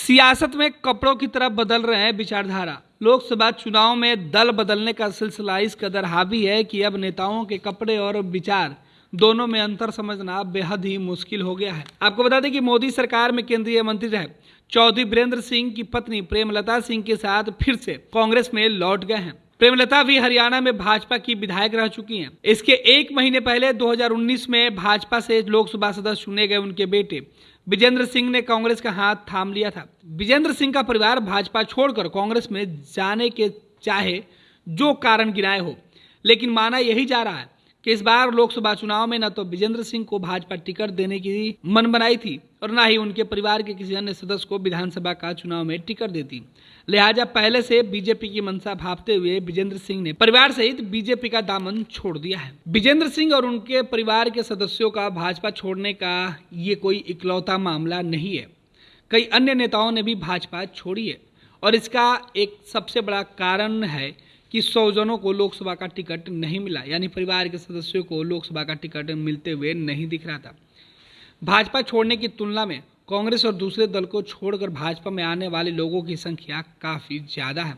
सियासत में कपड़ों की तरह बदल रहे हैं विचारधारा। लोकसभा चुनाव में दल बदलने का सिलसिला इस कदर हावी है कि अब नेताओं के कपड़े और विचार दोनों में अंतर समझना बेहद ही मुश्किल हो गया है। आपको बता दें कि मोदी सरकार में केंद्रीय मंत्री रहे चौधरी वीरेंद्र सिंह की पत्नी प्रेमलता सिंह के साथ फिर से कांग्रेस में लौट गए हैं। प्रेमलता भी हरियाणा में भाजपा की विधायक रह चुकी हैं। इसके एक महीने पहले 2019 में भाजपा से लोकसभा सदस्य चुने गए उनके बेटे विजेंद्र सिंह ने कांग्रेस का हाथ थाम लिया था। विजेंद्र सिंह का परिवार भाजपा छोड़कर कांग्रेस में जाने के चाहे जो कारण गिनाए हो, लेकिन माना यही जा रहा है कि इस बार लोकसभा चुनाव में न तो विजेंद्र सिंह को भाजपा टिकट देने की मन बनाई थी और न ही उनके परिवार के किसी अन्य सदस्य को विधानसभा का चुनाव में टिकट देती। लिहाजा पहले से बीजेपी की मंशा भांपते हुए विजेंद्र सिंह ने परिवार सहित बीजेपी का दामन छोड़ दिया है। विजेंद्र सिंह और उनके परिवार के सदस्यों का भाजपा छोड़ने का ये कोई इकलौता मामला नहीं है। कई अन्य नेताओं ने भी भाजपा छोड़ी है और इसका एक सबसे बड़ा कारण है कि 100 जनों को लोकसभा का टिकट नहीं मिला, यानी परिवार के सदस्यों को लोकसभा का टिकट मिलते हुए नहीं दिख रहा था। भाजपा छोड़ने की तुलना में कांग्रेस और दूसरे दल को छोड़कर भाजपा में आने वाले लोगों की संख्या काफ़ी ज़्यादा है।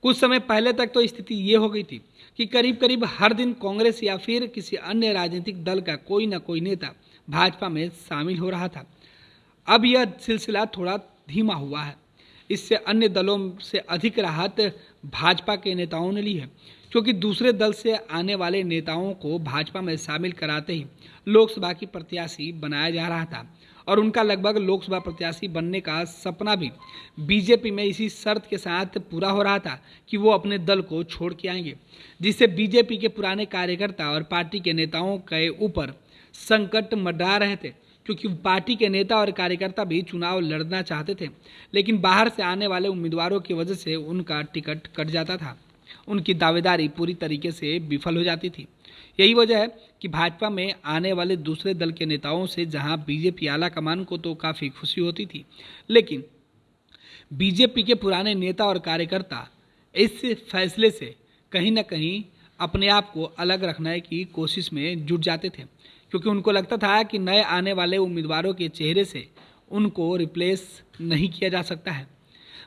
कुछ समय पहले तक तो स्थिति ये हो गई थी कि करीब करीब हर दिन कांग्रेस या फिर किसी अन्य राजनीतिक दल का कोई ना कोई नेता भाजपा में शामिल हो रहा था। अब यह सिलसिला थोड़ा धीमा हुआ है। इससे अन्य दलों से अधिक राहत भाजपा के नेताओं ने ली है, क्योंकि दूसरे दल से आने वाले नेताओं को भाजपा में शामिल कराते ही लोकसभा की प्रत्याशी बनाया जा रहा था और उनका लगभग लोकसभा प्रत्याशी बनने का सपना भी बीजेपी में इसी शर्त के साथ पूरा हो रहा था कि वो अपने दल को छोड़ के आएंगे, जिससे बीजेपी के पुराने कार्यकर्ता और पार्टी के नेताओं के ऊपर संकट मंडरा रहे थे, क्योंकि पार्टी के नेता और कार्यकर्ता भी चुनाव लड़ना चाहते थे, लेकिन बाहर से आने वाले उम्मीदवारों की वजह से उनका टिकट कट जाता था। उनकी दावेदारी पूरी तरीके से विफल हो जाती थी। यही वजह है कि भाजपा में आने वाले दूसरे दल के नेताओं से जहां बीजेपी आला कमान को तो काफ़ी खुशी होती थी, लेकिन बीजेपी के पुराने नेता और कार्यकर्ता इस फैसले से कहीं ना कहीं अपने आप को अलग रखने की कोशिश में जुट जाते थे, क्योंकि उनको लगता था कि नए आने वाले उम्मीदवारों के चेहरे से उनको रिप्लेस नहीं किया जा सकता है।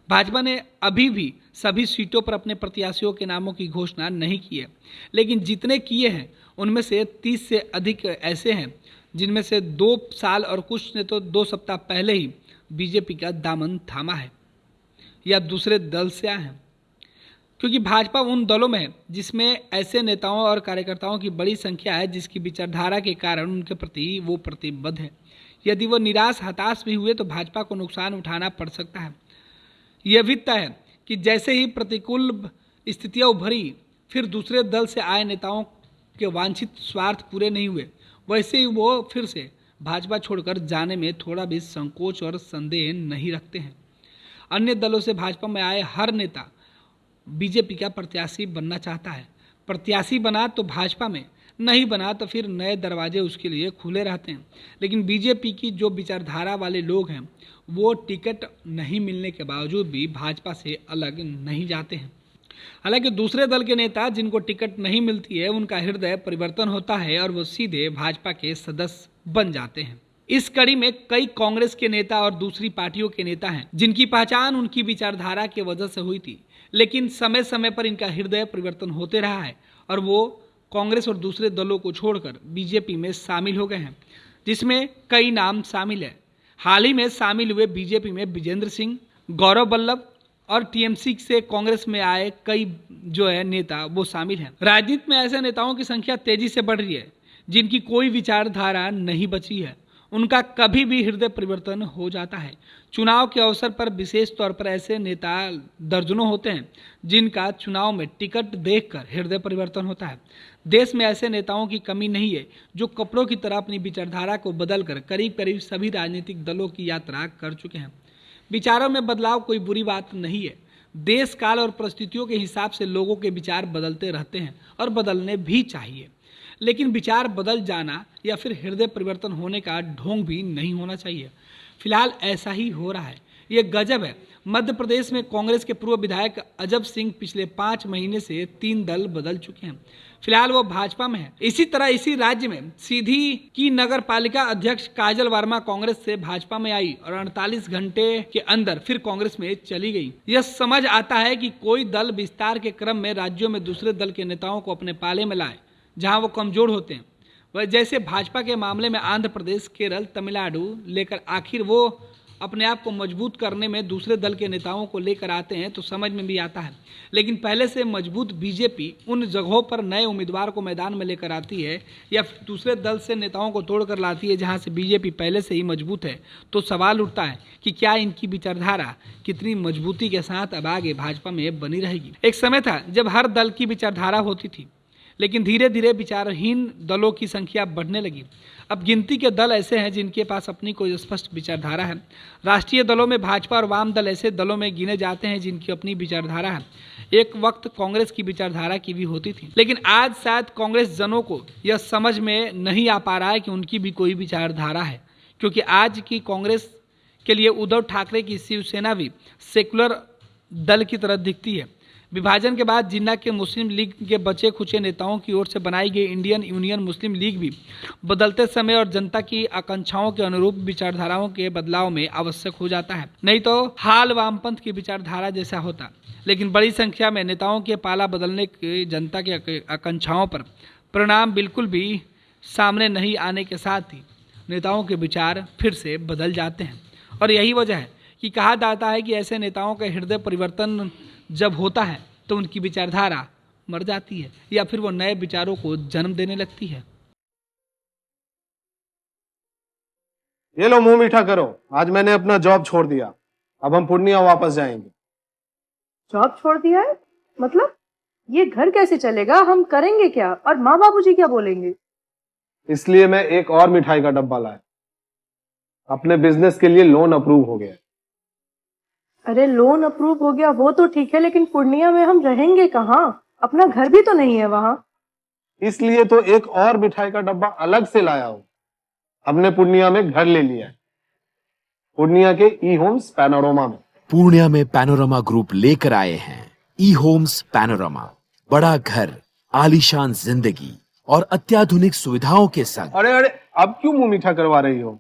भाजपा ने अभी भी सभी सीटों पर अपने प्रत्याशियों के नामों की घोषणा नहीं की है, लेकिन जितने किए हैं उनमें से 30 से अधिक ऐसे हैं जिनमें से 2 साल और कुछ ने तो 2 सप्ताह पहले ही बीजेपी का दामन थामा है या दूसरे दल से आए हैं, क्योंकि भाजपा उन दलों में है जिसमें ऐसे नेताओं और कार्यकर्ताओं की बड़ी संख्या है जिसकी विचारधारा के कारण उनके प्रति वो प्रतिबद्ध है। यदि वो निराश हताश भी हुए तो भाजपा को नुकसान उठाना पड़ सकता है। यह भी तय है कि जैसे ही प्रतिकूल स्थितियां उभरी, फिर दूसरे दल से आए नेताओं के वांछित स्वार्थ पूरे नहीं हुए, वैसे ही वो फिर से भाजपा छोड़कर जाने में थोड़ा भी संकोच और संदेह नहीं रखते हैं। अन्य दलों से भाजपा में आए हर नेता बीजेपी का प्रत्याशी बनना चाहता है। प्रत्याशी बना तो भाजपा में, नहीं बना तो फिर नए दरवाजे उसके लिए खुले रहते हैं। लेकिन बीजेपी की जो विचारधारा वाले लोग हैं वो टिकट नहीं मिलने के बावजूद भी भाजपा से अलग नहीं जाते हैं। हालांकि दूसरे दल के नेता जिनको टिकट नहीं मिलती है उनका हृदय परिवर्तन होता है और वो सीधे भाजपा के सदस्य बन जाते हैं। इस कड़ी में कई कांग्रेस के नेता और दूसरी पार्टियों के नेता हैं जिनकी पहचान उनकी विचारधारा की वजह से हुई थी, लेकिन समय समय पर इनका हृदय परिवर्तन होते रहा है और वो कांग्रेस और दूसरे दलों को छोड़कर बीजेपी में शामिल हो गए हैं, जिसमें कई नाम शामिल है। हाल ही में शामिल हुए बीजेपी में विजेंद्र सिंह, गौरव वल्लभ और टीएमसी से कांग्रेस में आए कई जो है नेता वो शामिल हैं। राजनीति में ऐसे नेताओं की संख्या तेजी से बढ़ रही है जिनकी कोई विचारधारा नहीं बची है। उनका कभी भी हृदय परिवर्तन हो जाता है। चुनाव के अवसर पर विशेष तौर पर ऐसे नेता दर्जनों होते हैं जिनका चुनाव में टिकट देखकर हृदय परिवर्तन होता है। देश में ऐसे नेताओं की कमी नहीं है जो कपड़ों की तरह अपनी विचारधारा को बदलकर करीब करीब सभी राजनीतिक दलों की यात्रा कर चुके हैं। विचारों में बदलाव कोई बुरी बात नहीं है। देश काल और परिस्थितियों के हिसाब से लोगों के विचार बदलते रहते हैं और बदलने भी चाहिए, लेकिन विचार बदल जाना या फिर हृदय परिवर्तन होने का ढोंग भी नहीं होना चाहिए। फिलहाल ऐसा ही हो रहा है, ये गजब है। मध्य प्रदेश में कांग्रेस के पूर्व विधायक अजब सिंह पिछले 5 महीने से 3 दल बदल चुके हैं। फिलहाल वो भाजपा में है। इसी तरह इसी राज्य में सीधी की नगर पालिका अध्यक्ष काजल वर्मा कांग्रेस से भाजपा में आई और 48 घंटे के अंदर फिर कांग्रेस में चली गई। यह समझ आता है कि कोई दल विस्तार के क्रम में राज्यों में दूसरे दल के नेताओं को अपने पाले में लाए जहां वो कमजोर होते हैं। वह जैसे भाजपा के मामले में आंध्र प्रदेश, केरल, तमिलनाडु लेकर आखिर वो अपने आप को मजबूत करने में दूसरे दल के नेताओं को लेकर आते हैं तो समझ में भी आता है। लेकिन पहले से मजबूत बीजेपी उन जगहों पर नए उम्मीदवार को मैदान में लेकर आती है या फिर दूसरे दल से नेताओं को तोड़कर लाती है जहां से बीजेपी पहले से ही मजबूत है, तो सवाल उठता है कि क्या इनकी विचारधारा कितनी मजबूती के साथ अब आगे भाजपा में बनी रहेगी। एक समय था जब हर दल की विचारधारा होती थी, लेकिन धीरे धीरे विचारहीन दलों की संख्या बढ़ने लगी। अब गिनती के दल ऐसे हैं जिनके पास अपनी कोई स्पष्ट विचारधारा है। राष्ट्रीय दलों में भाजपा और वाम दल ऐसे दलों में गिने जाते हैं जिनकी अपनी विचारधारा है। एक वक्त कांग्रेस की विचारधारा की भी होती थी, लेकिन आज शायद कांग्रेस जनों को यह समझ में नहीं आ पा रहा है कि उनकी भी कोई विचारधारा है, क्योंकि आज की कांग्रेस के लिए उद्धव ठाकरे की शिवसेना भी सेकुलर दल की तरह दिखती है। विभाजन के बाद जिन्ना के मुस्लिम लीग के बचे खुचे नेताओं की ओर से बनाई गई इंडियन यूनियन मुस्लिम लीग भी बदलते समय और जनता की आकांक्षाओं के अनुरूप विचारधाराओं के बदलाव में आवश्यक हो जाता है। नहीं तो हाल वामपंथ की विचारधारा जैसा होता। लेकिन बड़ी संख्या में नेताओं के पाला बदलने के जनता की आकांक्षाओं पर परिणाम बिल्कुल भी सामने नहीं आने के साथ ही नेताओं के विचार फिर से बदल जाते हैं। और यही वजह है कि कहा जाता है कि ऐसे नेताओं का हृदय परिवर्तन जब होता है तो उनकी विचारधारा मर जाती है या फिर वो नए विचारों को जन्म देने लगती है। ये लो मुंह मीठा करो, आज मैंने अपना जॉब छोड़ दिया। अब हम पूर्णिया वापस जाएंगे। जॉब छोड़ दिया है? मतलब ये घर कैसे चलेगा? हम करेंगे क्या? और माँ बाबूजी क्या बोलेंगे? इसलिए मैं एक और मिठाई का डब्बा लाया। अपने बिजनेस के लिए लोन अप्रूव हो गया। अरे लोन अप्रूव हो गया वो तो ठीक है, लेकिन पूर्णिया में हम रहेंगे कहाँ? अपना घर भी तो नहीं है वहाँ। इसलिए तो एक और मिठाई का डब्बा अलग से लाया हूँ। हमने पूर्णिया में घर ले लिया है, पूर्णिया के ई होम्स पैनोरमा में। पूर्णिया में पैनोरमा ग्रुप लेकर आए हैं ई होम्स पैनोरमा। बड़ा घर, आलीशान जिंदगी और अत्याधुनिक सुविधाओं के संग। अरे अरे, अब क्यों मुंह मीठा करवा रही हो?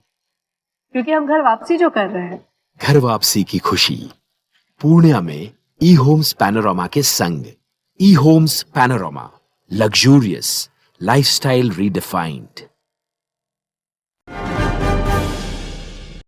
क्योंकि हम घर वापसी जो कर रहे हैं। घर वापसी की खुशी पूर्णिया में ई होम्स पैनोरमा के संग। ई Homes Panorama, luxurious lifestyle redefined.